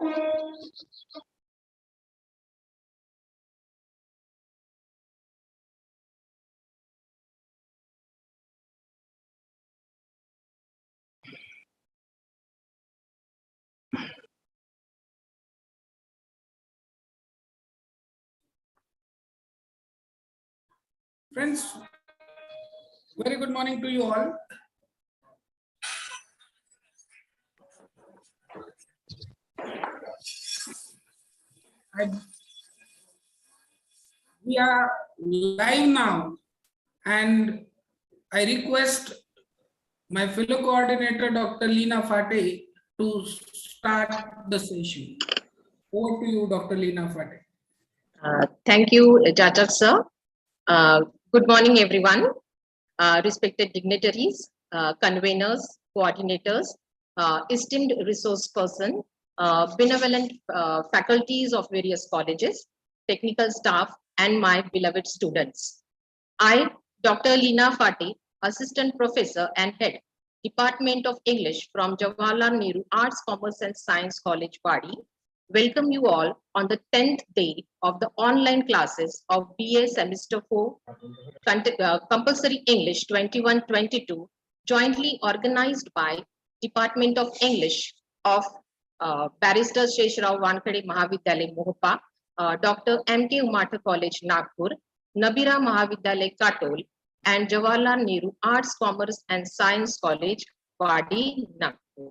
Friends, very good morning to you all. We are live now, and I request my fellow coordinator, Dr. Leena Fate, to start the session. Over to you, Dr. Leena Fate. Thank you, Jajak sir. Good morning, everyone. Respected dignitaries, conveners, coordinators, esteemed resource person, benevolent faculties of various colleges, technical staff, and my beloved students. I, Dr. Leena Fate, Assistant Professor and Head, Department of English from Jawaharlal Nehru Arts, Commerce and Science College, Wadi, welcome you all on the 10th day of the online classes of BA Semester 4 Compulsory English 21-22, jointly organized by Department of English of Barrister Sheshrao Wankhede Mahavidyalaya Mohpa, Dr. M.K. Umathe College, Nagpur, Nabira Mahavidyalaya Katol, and Jawaharlal Nehru Arts, Commerce and Science College, Wadi, Nagpur.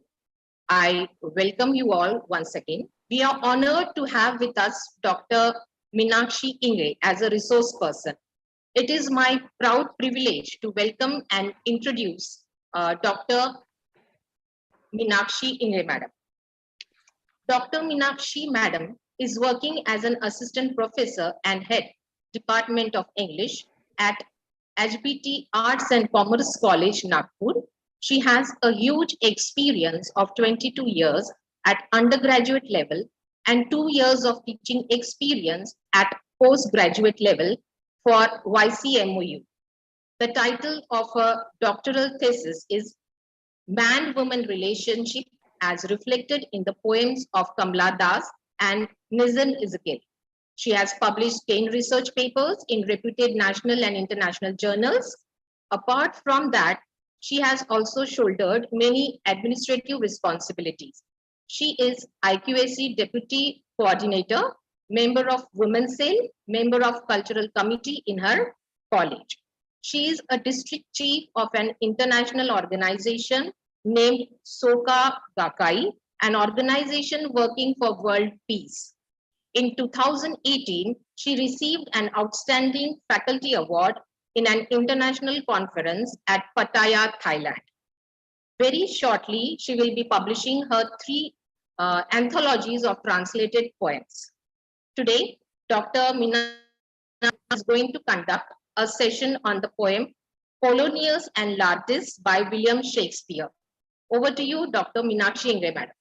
I welcome you all once again. We are honored to have with us Dr. Minakshi Ingle as a resource person. It is my proud privilege to welcome and introduce Dr. Minakshi Ingle Madam. Dr. Minakshi Madam is working as an assistant professor and head Department of English at HBT Arts and Commerce College, Nagpur. She has a huge experience of 22 years at undergraduate level and 2 years of teaching experience at postgraduate level for YCMOU. The title of her doctoral thesis is Man-Woman Relationship as reflected in the poems of Kamala Das and Nizam Ezekiel. She has published 10 research papers in reputed national and international journals. Apart from that, she has also shouldered many administrative responsibilities. She is IQAC Deputy Coordinator, member of Women's Cell, member of Cultural Committee in her college. She is a district chief of an international organization named Soka Gakkai, an organization working for world peace. In 2018, she received an outstanding faculty award in an international conference at Pattaya, Thailand. Very shortly, she will be publishing her 3 anthologies of translated poems. Today, Dr. Minakshi is going to conduct a session on the poem Polonius and Laertes by William Shakespeare. Over to you, Dr. Minakshi Ingle, Madam.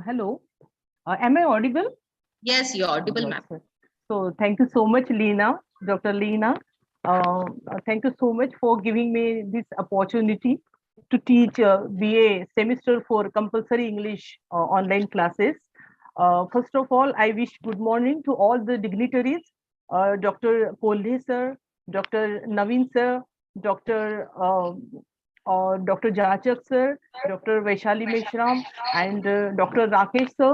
Hello, am I audible? Yes, you're audible, ma'am. So thank you so much, Leena, Dr. Leena. Thank you so much for giving me this opportunity to teach BA semester 4 compulsory English online classes. First of all, I wish good morning to all the dignitaries, Dr. Polhe sir, Dr. Naveen sir, Dr. Jachak sir, Dr. Vaishali Meshram, and Dr. Rakesh sir,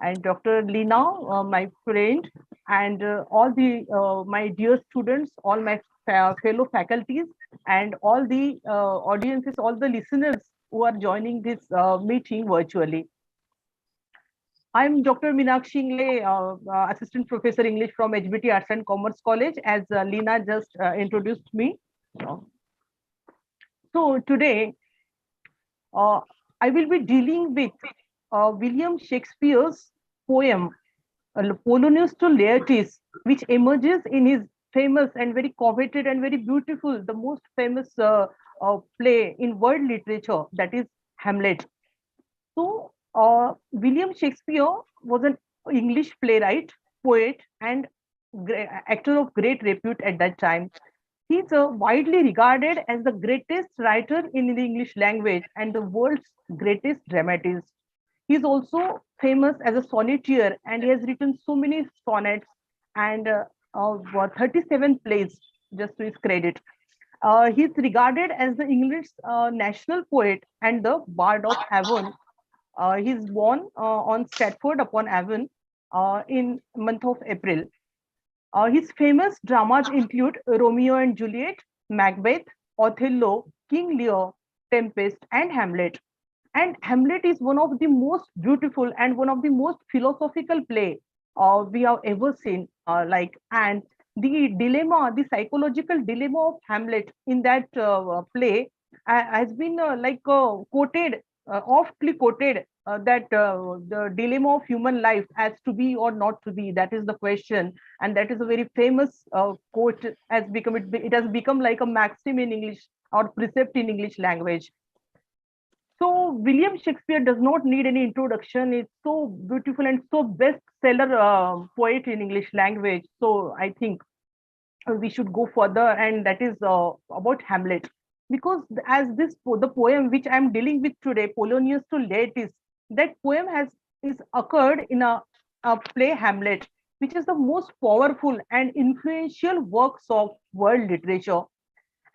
and Dr. Leena, my friend, and all the my dear students, all my fellow faculties, and all the audiences, all the listeners who are joining this meeting virtually. I'm Dr. Minakshi Ingle, Assistant Professor English from HBT Arts and Commerce College, as Leena just introduced me. So today, I will be dealing with William Shakespeare's poem, Polonius to Laertes, which emerges in his famous and very coveted and very beautiful, the most famous play in world literature, that is Hamlet. So William Shakespeare was an English playwright, poet, and actor of great repute at that time. He's widely regarded as the greatest writer in the English language and the world's greatest dramatist. He's also famous as a sonneteer, and he has written so many sonnets and 37 plays, just to his credit. He's regarded as the English national poet and the Bard of Avon. He's born on Stratford upon Avon in month of April. His famous dramas include Romeo and Juliet, Macbeth, Othello, King Lear, Tempest, and Hamlet. And Hamlet is one of the most beautiful and one of the most philosophical play we have ever seen. And the dilemma, the psychological dilemma of Hamlet in that play has been quoted, oftly quoted. That the dilemma of human life has to be or not to be. That is the question, and that is a very famous quote. Has become it has become like a maxim in English or precept in English language. So William Shakespeare does not need any introduction. It's so beautiful and so bestseller poet in English language. So I think we should go further, and that is about Hamlet. Because as the poem which I'm dealing with today, Polonius to Laertes, that poem has is occurred in a play Hamlet, which is the most powerful and influential works of world literature.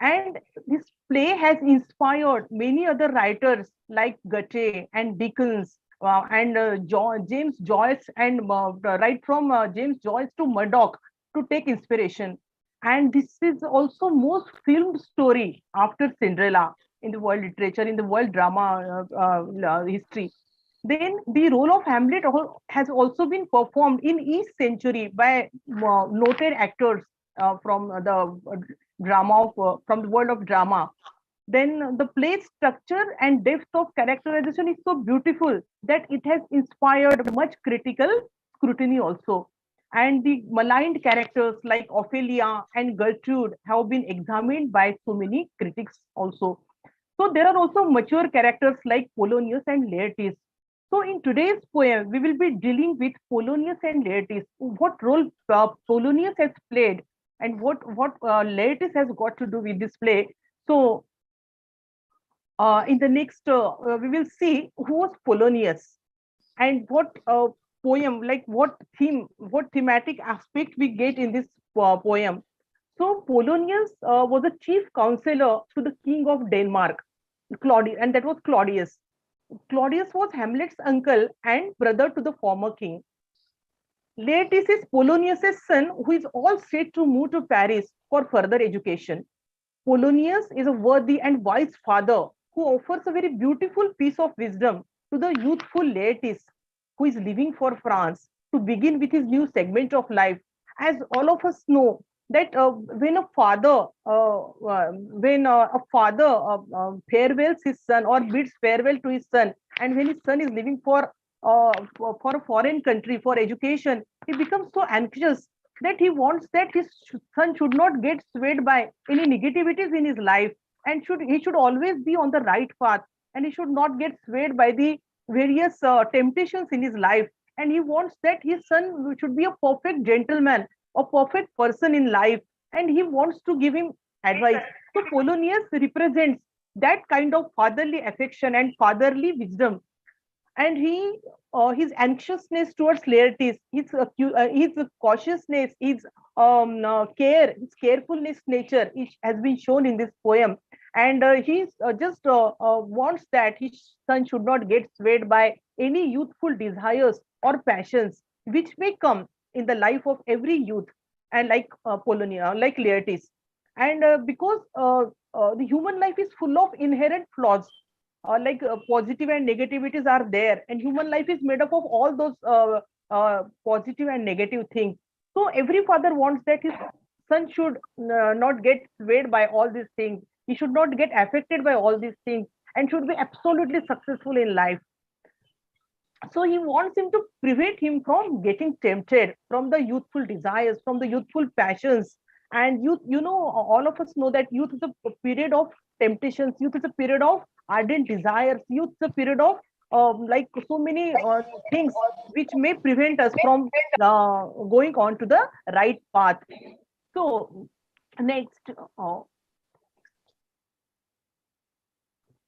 And this play has inspired many other writers like Goethe and Dickens and James Joyce, and right from James Joyce to Murdoch to take inspiration. And this is also most filmed story after Cinderella in the world literature, in the world drama history. Then the role of Hamlet has also been performed in each century by noted actors from the drama from the world of drama. Then the play's structure and depth of characterization is so beautiful that it has inspired much critical scrutiny also. And the maligned characters like Ophelia and Gertrude have been examined by so many critics also. So there are also mature characters like Polonius and Laertes. So in today's poem, we will be dealing with Polonius and Laertes. What role Polonius has played and what Laertes has got to do with this play. So in the next, we will see who was Polonius and what poem, like what theme, what thematic aspect we get in this poem. So Polonius was a chief counselor to the king of Denmark, Claudius, and that was Claudius. Claudius was Hamlet's uncle and brother to the former king. Laertes is Polonius's son, who is all set to move to Paris for further education. Polonius is a worthy and wise father who offers a very beautiful piece of wisdom to the youthful Laertes, who is leaving for France to begin with his new segment of life. As all of us know, that when a father farewells his son or bids farewell to his son, and when his son is leaving for a foreign country for education, he becomes so anxious that he wants that his son should not get swayed by any negativities in his life, and he should always be on the right path, and he should not get swayed by the various temptations in his life. And he wants that his son should be a perfect gentleman, a perfect person in life, and he wants to give him advice. So Polonius represents that kind of fatherly affection and fatherly wisdom. And his anxiousness towards Laertes, his cautiousness, his care, his carefulness nature has been shown in this poem. And he just wants that his son should not get swayed by any youthful desires or passions which may come in the life of every youth, and like Polonia, like Laertes. And because the human life is full of inherent flaws, positive and negativities are there, and human life is made up of all those positive and negative things. So every father wants that his son should not get swayed by all these things. He should not get affected by all these things and should be absolutely successful in life. So he wants him to prevent him from getting tempted from the youthful desires, from the youthful passions. And youth, all of us know that youth is a period of temptations. Youth is a period of ardent desires. Youth is a period of like so many things which may prevent us from going on to the right path. So next,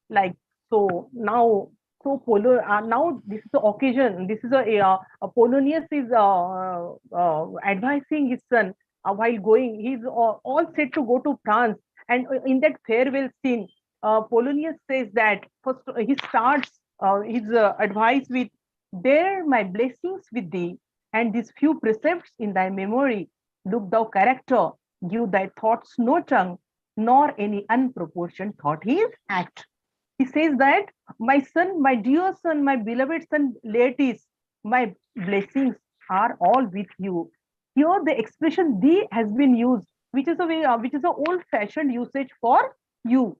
like so now, so now this is the occasion, this is a Polonius is advising his son while going, he's all set to go to France, and in that farewell scene, Polonius says that first he starts his advice with, there my blessings with thee, and these few precepts in thy memory, look thou character, give thy thoughts no tongue, nor any unproportioned thought his act. He says that, my son, my dear son, my beloved son Laertes, my blessings are all with you. Here the expression thee has been used, which is a way, which is an old-fashioned usage for you.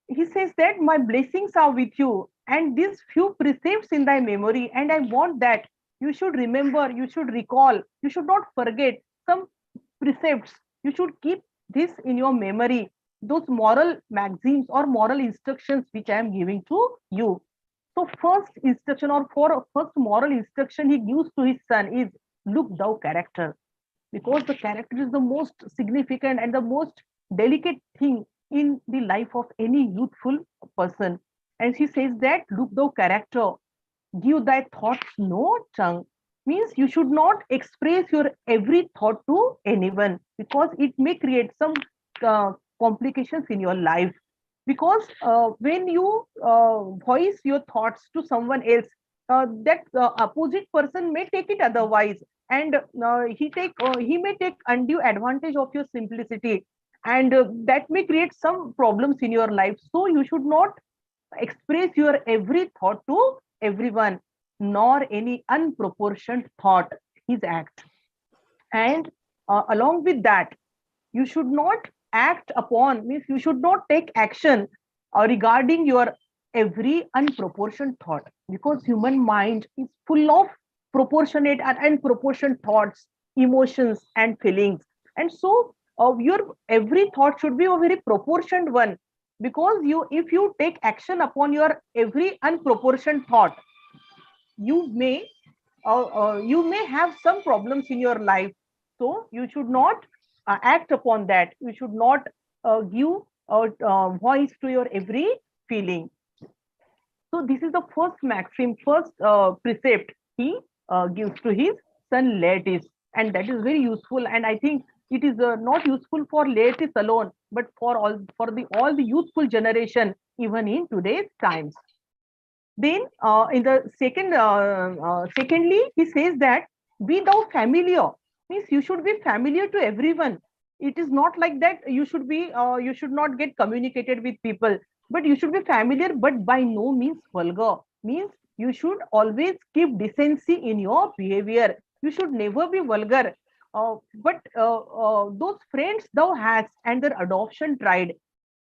He says that my blessings are with you, and these few precepts in thy memory, and I want that you should remember, you should recall, you should not forget some precepts. You should keep this in your memory, those moral maxims or moral instructions which I am giving to you. So first instruction, or for first moral instruction he gives to his son is, look thou character, because the character is the most significant and the most delicate thing in the life of any youthful person. And he says that, look thou character, give thy thoughts no tongue, means you should not express your every thought to anyone, because it may create some complications in your life. Because when you voice your thoughts to someone else, that opposite person may take it otherwise, and he may take undue advantage of your simplicity, and that may create some problems in your life. So you should not express your every thought to everyone, nor any unproportioned thought his act. And along with that, you should not act upon, means you should not take action regarding your every unproportioned thought, because human mind is full of proportionate and unproportioned thoughts, emotions and feelings. And so your every thought should be a very proportioned one, because if you take action upon your every unproportioned thought, you may have some problems in your life. So you should not act upon that. You should not give voice to your every feeling. So this is the first maxim, first precept he gives to his son Laertes, and that is very useful. And I think it is not useful for Laertes alone, but for all the youthful generation, even in today's times. Then in the secondly, he says that, be thou familiar, means you should be familiar to everyone. It is not like that you should not get communicated with people, but you should be familiar, but by no means vulgar, means you should always keep decency in your behavior. You should never be vulgar. But those friends thou hast and their adoption tried,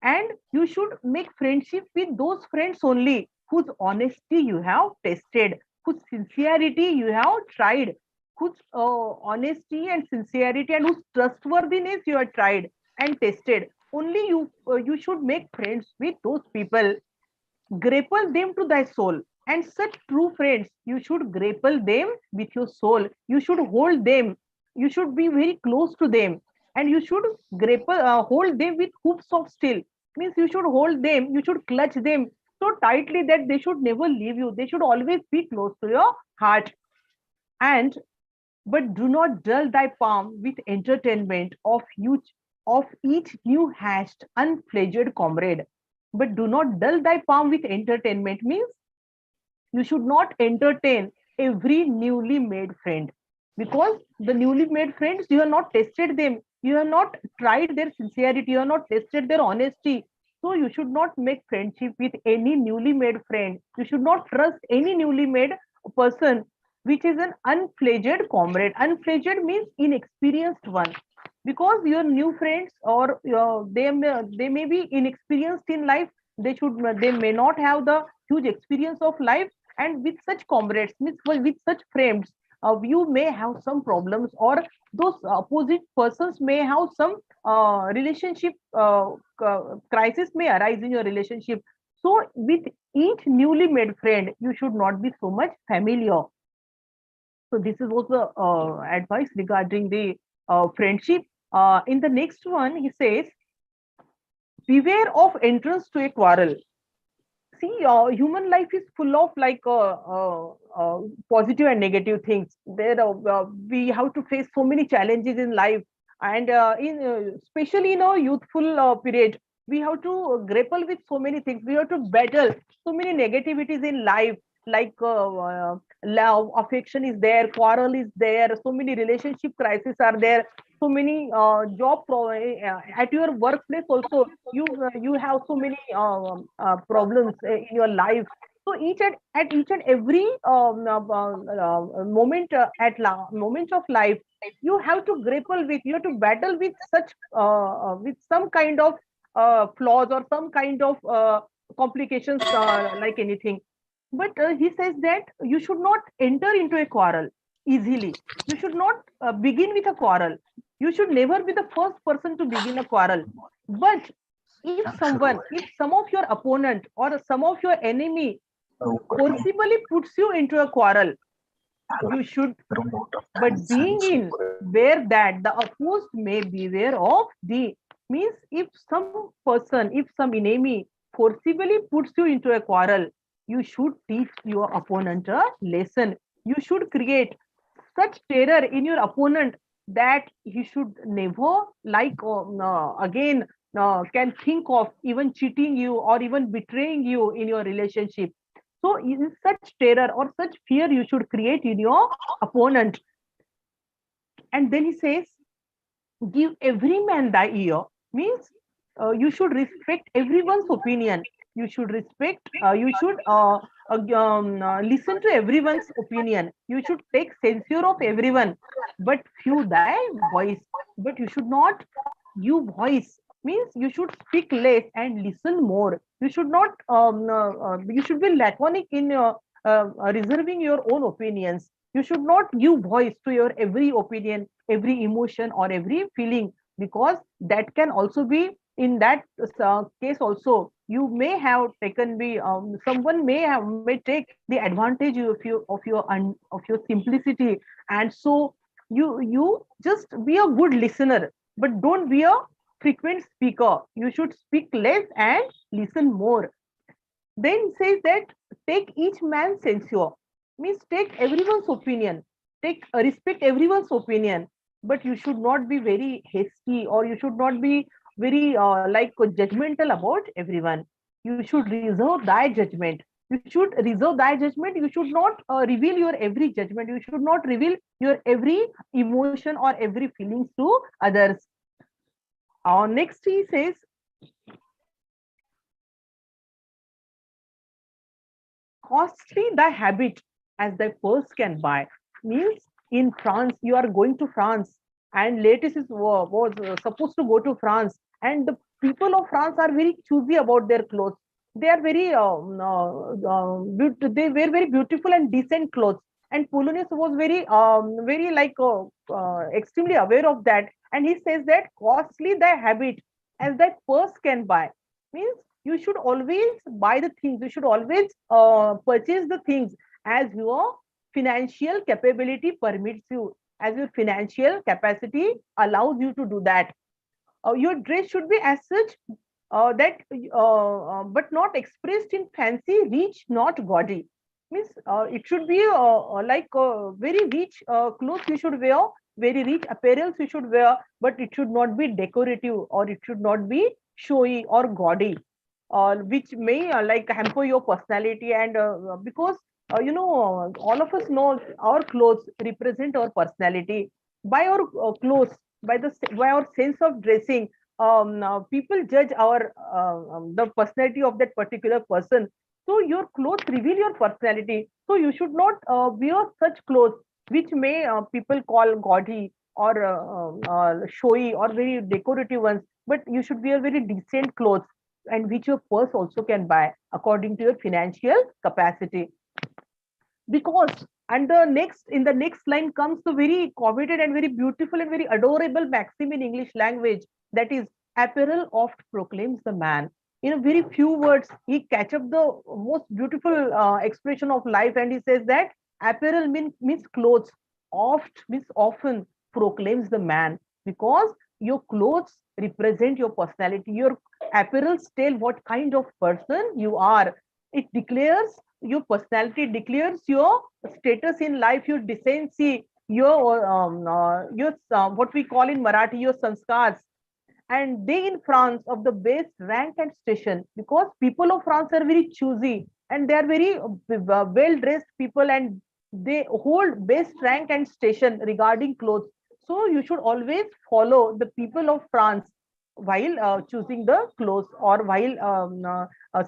and you should make friendship with those friends only whose honesty you have tested, whose sincerity you have tried, whose honesty and sincerity and whose trustworthiness you have tried and tested. Only you should make friends with those people. Grapple them to thy soul, and such true friends, you should grapple them with your soul. You should hold them, you should be very close to them, and you should hold them with hoops of steel, means you should hold them, you should clutch them so tightly that they should never leave you, they should always be close to your heart. And but do not dull thy palm with entertainment of each new hatched unfledged comrade. But do not dull thy palm with entertainment, means you should not entertain every newly made friend, because the newly made friends, you have not tested them, you have not tried their sincerity, you have not tested their honesty. So you should not make friendship with any newly made friend. You should not trust any newly made person which is an unfledged comrade. Unfledged means inexperienced one, because your new friends, or they may be inexperienced in life. They may not have the huge experience of life, and with such comrades, with such friends, you may have some problems, or those opposite persons may have some relationship crisis may arise in your relationship. So with each newly made friend, you should not be so much familiar. So this is also advice regarding the friendship. In the next one, he says, beware of entrance to a quarrel. See, human life is full of like positive and negative things. There, we have to face so many challenges in life, and in especially in a youthful period, we have to grapple with so many things. We have to battle so many negativities in life, like love, affection is there, quarrel is there, so many relationship crises are there, so many at your workplace also you have so many problems in your life. So at each and every moment of life, you have to grapple with, you have to battle with such with some kind of flaws or some kind of complications, like anything. But he says that you should not enter into a quarrel easily. You should not begin with a quarrel. You should never be the first person to begin a quarrel. But if some of your opponent or some of your enemy forcibly puts you into a quarrel, you should, but being in where that the opposed may beware of thee. Means if some person, if some enemy forcibly puts you into a quarrel, you should teach your opponent a lesson. You should create such terror in your opponent that he should never like again can think of even cheating you or even betraying you in your relationship. So in such terror or such fear you should create in your opponent. And then he says, give every man thy ear. Means you should respect everyone's opinion. You should respect, you should listen to everyone's opinion. You should take censure of everyone, but few thy voice. But you should not give voice. Means you should speak less and listen more. You should not you should be laconic in reserving your own opinions. You should not give voice to your every opinion, every emotion or every feeling, because that can also be in that case also you may have taken be someone may take the advantage of your simplicity. And so you just be a good listener, but don't be a frequent speaker. You should speak less and listen more. Then says that take each man's censure. Means take everyone's opinion, take respect everyone's opinion, but you should not be very hasty, or you should not be very like judgmental about everyone. You should reserve thy judgment. You should reserve thy judgment. You should not reveal your every judgment. You should not reveal your every emotion or every feelings to others. Next he says, costly thy habit as thy purse can buy. Means in France, you are going to France, and Laertes was supposed to go to France, and the people of France are very choosy about their clothes. They are very they wear very beautiful and decent clothes. And Polonius was very like extremely aware of that, and he says that costly thy habit as thy purse can buy. Means you should always buy the things, you should always purchase the things as your financial capability permits you, as your financial capacity allows you to do that. Your dress should be as such that but not expressed in fancy, rich, not gaudy. Means it should be like very rich clothes you should wear, very rich apparels you should wear, but it should not be decorative, or it should not be showy or gaudy, which may like hamper your personality. And because all of us know our clothes represent our personality. By our clothes, by our sense of dressing, people judge our the personality of that particular person. So your clothes reveal your personality. So you should not wear such clothes which may people call gaudy or showy or very decorative ones, but you should wear very decent clothes, and which your purse also can buy according to your financial capacity. Because, and the next in the next line comes the very coveted and very beautiful and very adorable maxim in English language, that is, apparel oft proclaims the man. in a very few words, he catch up the most beautiful expression of life, and he says that apparel means clothes, oft means often proclaims the man, because your clothes represent your personality. Your apparels tell what kind of person you are. It declares your personality, declares your status in life, your decency, your what we call in Marathi, your sanskars. And they in France of the best rank and station, because people of France are very choosy and they are very well dressed people, and they hold best rank and station regarding clothes. So you should always follow the people of France while choosing the clothes, or while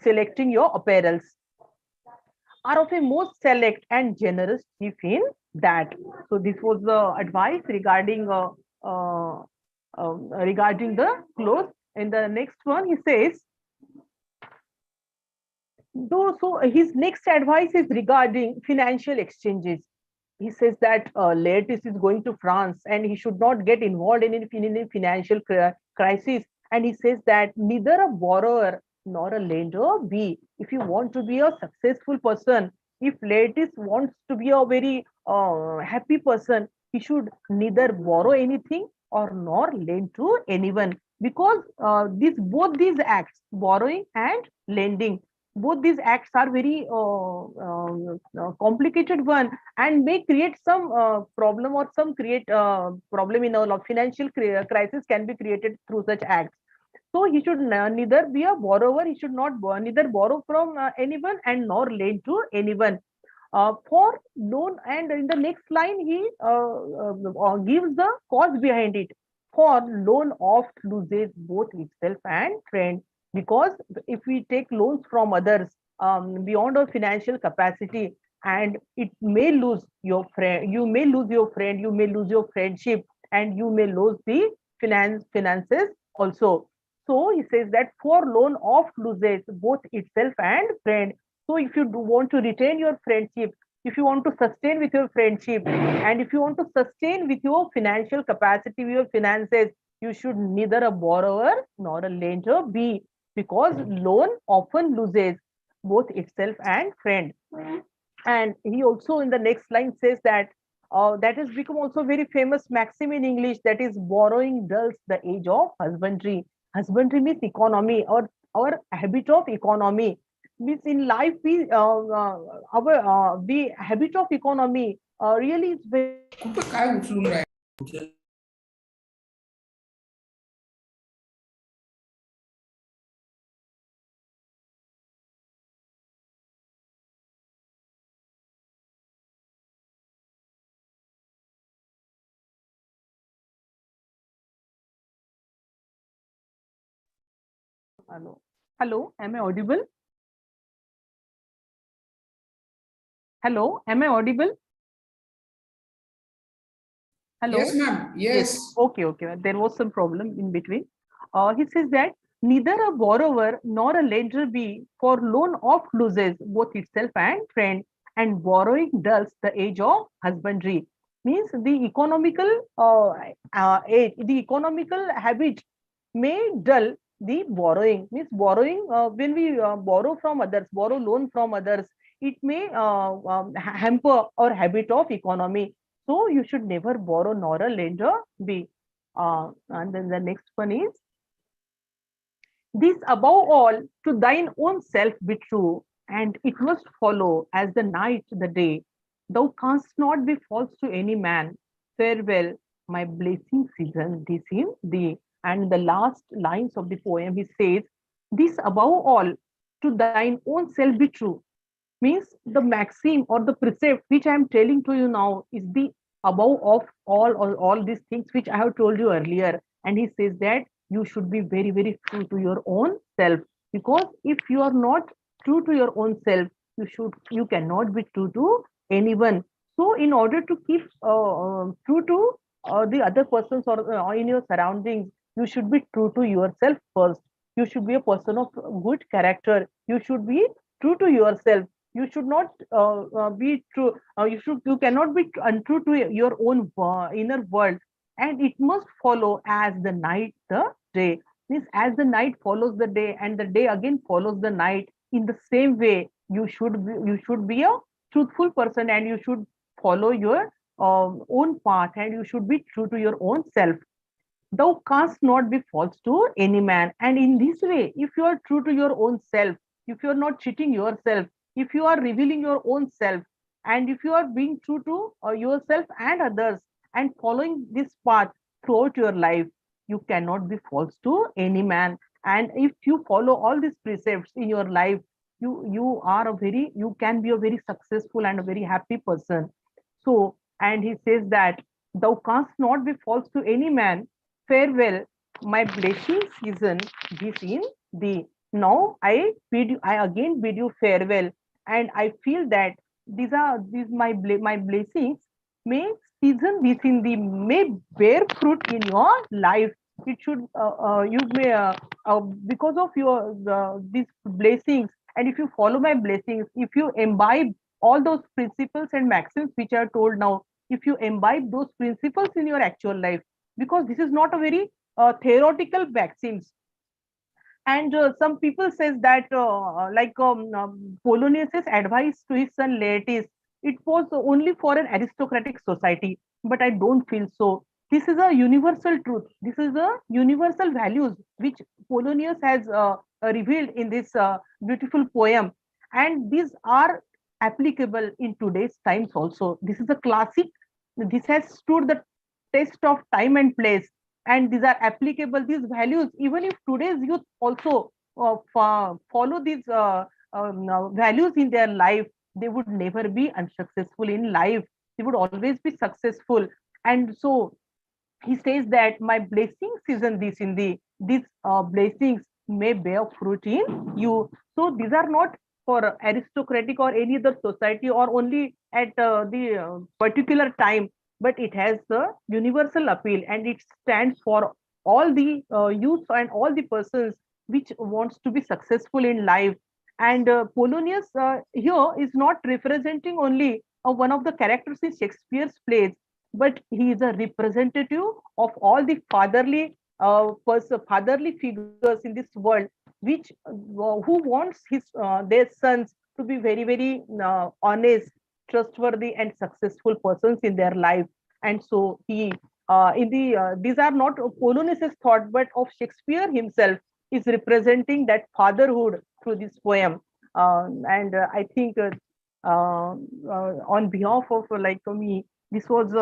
selecting your apparels. Are of a most select and generous chief in that. So this was the advice uh, regarding the clothes. In the next one, he says, though, so his next advice is regarding financial exchanges. He says that Laertes is going to France and he should not get involved in any financial crisis. And he says that neither a borrower nor a lender be. If you want to be a successful person, if Laertes wants to be a very happy person, he should neither borrow anything or nor lend to anyone, because both these acts, borrowing and lending, both these acts are very complicated one, and may create some problem, or some create problem in a financial crisis can be created through such acts. So he should neither be a borrower, he should not neither borrow from anyone and nor lend to anyone. For loan, and in the next line he gives the cause behind it. For loan oft loses both itself and friend, because if we take loans from others beyond our financial capacity, and it may lose your friend, you may lose your friend, you may lose your friendship, and you may lose the finances also. So he says that for loan oft loses both itself and friend. So if you do want to retain your friendship, if you want to sustain with your friendship, and if you want to sustain with your financial capacity, with your finances, you should neither a borrower nor a lender be, because loan often loses both itself and friend. And he also in the next line says that that has become also very famous maxim in English, that is borrowing dulls the age of husbandry. Husbandry means economy, or our habit of economy. Means in life we our the habit of economy really is very. कुठं काय उचलून राहिलं? Hello, am I audible? Hello, am I audible? Hello. Yes, ma'am. Yes. Okay. There was some problem in between. He says that neither a borrower nor a lender be, for loan oft loses both itself and friend, and borrowing dulls the age of husbandry. Means the economical age, the economical habit may dull the borrowing. Means borrowing, when we borrow from others, borrow loan from others, it may hamper our habit of economy. So you should never borrow nor a lender be. And then the next one is, this above all to thine own self be true, and it must follow as the night the day. Thou canst not be false to any man. Farewell, my blessing season this in thee. And the last lines of the poem, he says, this above all to thine own self be true. Means the maxim or the precept which I am telling to you now is the above of all these things which I have told you earlier. And he says that you should be very, very true to your own self, because if you are not true to your own self, you cannot be true to anyone. So in order to keep true to the other persons, or in your surroundings, you should be true to yourself first. You should be a person of good character. You should be true to yourself. You should not be true. You cannot be untrue to your own inner world, and it must follow as the night the day. Means as the night follows the day and the day again follows the night, in the same way you should be a truthful person, and you should follow your own path, and you should be true to your own self. Thou canst not be false to any man. And in this way, if you are true to your own self, if you are not cheating yourself, if you are revealing your own self, and if you are being true to yourself and others, and following this path throughout your life, you cannot be false to any man. And if you follow all these precepts in your life, you can be a very successful and a very happy person. So, and he says that thou canst not be false to any man. Farewell, my blessing season is in thee. Now I again bid you farewell, and I feel that these my blessings may season this in thee, may bear fruit in your life. It should you may because of your these blessings, and if you follow my blessings, if you imbibe all those principles and maxims which are told now, if you imbibe those principles in your actual life, because this is not a very theoretical maxims. And some people says that Polonius's advice to his son Laertes, it was only for an aristocratic society, but I don't feel so. This is a universal truth. This is a universal values which Polonius has revealed in this beautiful poem, and these are applicable in today's times also. This is a classic. This has stood the test of time and place, and these are applicable, these values, even if today's youth also follow these values in their life, they would never be unsuccessful in life, they would always be successful. And so he says that my blessings is in this in the these blessings may bear fruit in you. So these are not for aristocratic or any other society or only at the particular time, but it has the universal appeal, and it stands for all the youth and all the persons which wants to be successful in life. And Polonius here is not representing only one of the characters in Shakespeare's plays, but he is a representative of all the fatherly figures in this world, which who wants their sons to be very honest, trustworthy, and successful persons in their life. And so he in the these are not Polonius's thought, but of Shakespeare himself is representing that fatherhood through this poem. And I think on behalf of me, this was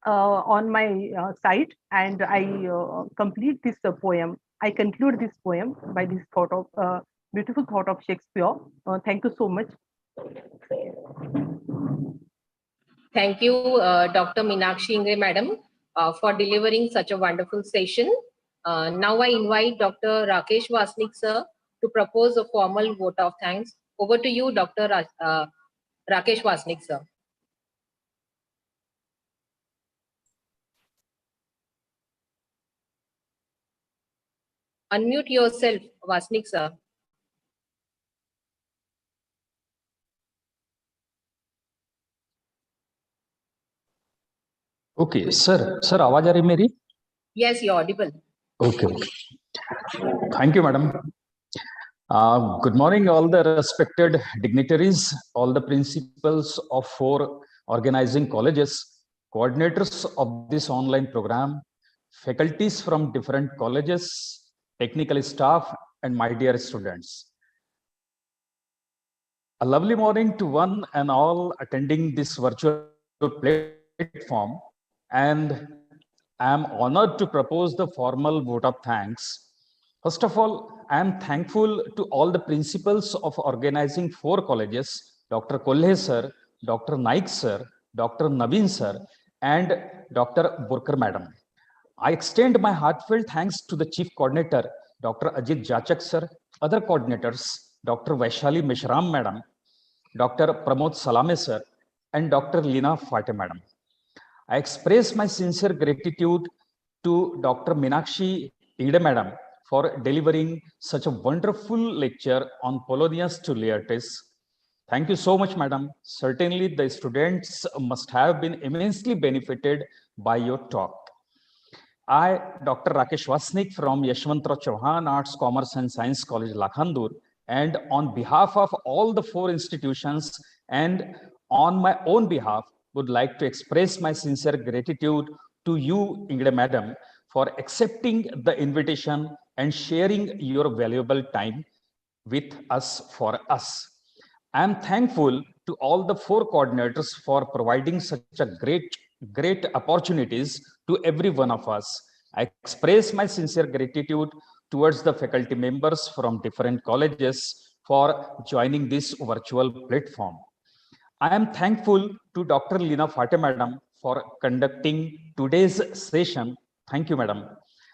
on my site, and I complete this poem. I conclude this poem by this thought of beautiful thought of Shakespeare. Thank you so much. Thank you, Dr. Minakshi Ingle, madam, for delivering such a wonderful session. Now I invite Dr. Rakesh Wasnik, sir, to propose a formal vote of thanks. Over to you, Dr. Rakesh Wasnik, sir. Unmute yourself, Wasnik, sir. Okay, sir, आवाज आ रही मेरी? Yes, you're audible. Okay. Thank you, madam. Good morning, all the respected dignitaries, all the principals of 4 organizing colleges, coordinators of this online program, faculties from different colleges, technical staff, and my dear students. A lovely morning to one and all attending this virtual platform, and I am honored to propose the formal vote of thanks. First of all, I am thankful to all the principals of organizing 4 colleges, Dr. Kolhe sir, Dr. Naik sir, Dr. Naveen sir, and Dr. Burkar madam. I extend my heartfelt thanks to the chief coordinator, Dr. Ajit Jachak sir, other coordinators, Dr. Vaishali Mishram madam, Dr. Pramod Salame sir, and Dr. Leena Fate madam. I express my sincere gratitude to Dr. Minakshi Ingle madam for delivering such a wonderful lecture on Polonius to Laertes. Thank you so much, madam. Certainly, the students must have been immensely benefited by your talk. I, Dr. Rakesh Vasnik from Yashwantrao Chauhan Arts, Commerce and Science College, Lakhandur, and on behalf of all the 4 institutions and on my own behalf, would like to express my sincere gratitude to you, Ingle Madam, for accepting the invitation and sharing your valuable time with us for us. I am thankful to all the 4 coordinators for providing such a great opportunities to every one of us. I express my sincere gratitude towards the faculty members from different colleges for joining this virtual platform. I am thankful to Dr. Leena Fate Madam for conducting today's session. Thank you, Madam.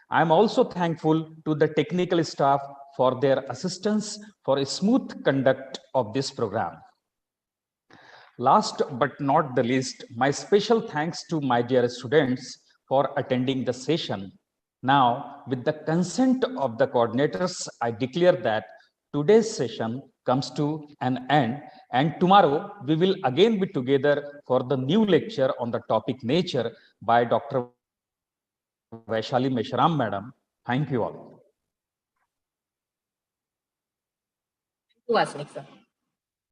I am also thankful to the technical staff for their assistance for a smooth conduct of this program. Last but not the least, my special thanks to my dear students for attending the session. Now, with the consent of the coordinators, I declare that today's session comes to an end, and tomorrow we will again be together for the new lecture on the topic nature by Dr. Vaishali Meshram Madam. Thank you all. Vasnik sir.